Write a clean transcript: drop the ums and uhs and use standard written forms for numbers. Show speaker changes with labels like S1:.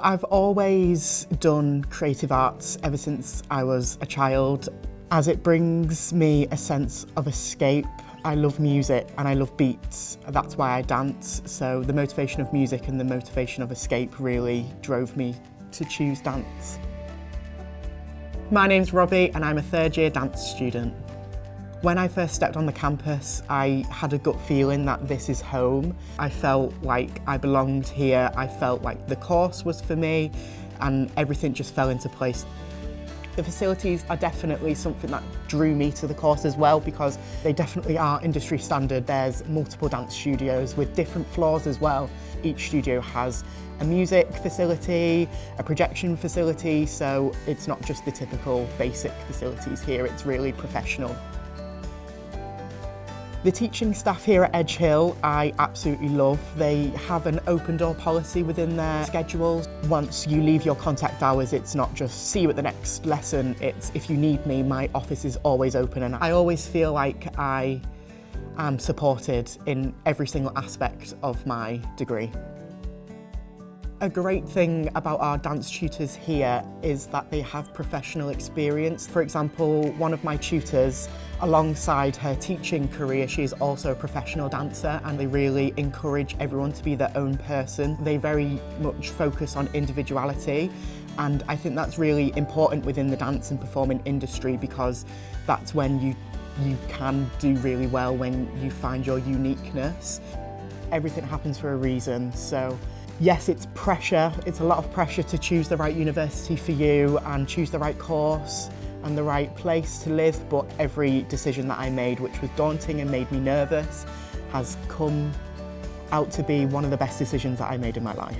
S1: I've always done creative arts ever since I was a child, as it brings me a sense of escape. I love music and I love beats. That's why I dance. So the motivation of music and the motivation of escape really drove me to choose dance. My name's Robbie and I'm a third year dance student. When I first stepped on the campus, I had a gut feeling that this is home. I felt like I belonged here. I felt like the course was for me and everything just fell into place. The facilities are definitely something that drew me to the course as well, because they definitely are industry standard. There's multiple dance studios with different floors as well. Each studio has a music facility, a projection facility, so it's not just the typical basic facilities here, it's really professional. The teaching staff here at Edge Hill I absolutely love. They have an open door policy within their schedules. Once you leave your contact hours, it's not just see you at the next lesson, it's if you need me, my office is always open, and I always feel like I am supported in every single aspect of my degree. A great thing about our dance tutors here is that they have professional experience. For example, one of my tutors, alongside her teaching career, she is also a professional dancer, and they really encourage everyone to be their own person. They very much focus on individuality, and I think that's really important within the dance and performing industry, because that's when you can do really well, when you find your uniqueness. Everything happens for a reason, so yes, it's pressure. It's a lot of pressure to choose the right university for you and choose the right course and the right place to live, but every decision that I made, which was daunting and made me nervous, has come out to be one of the best decisions that I made in my life.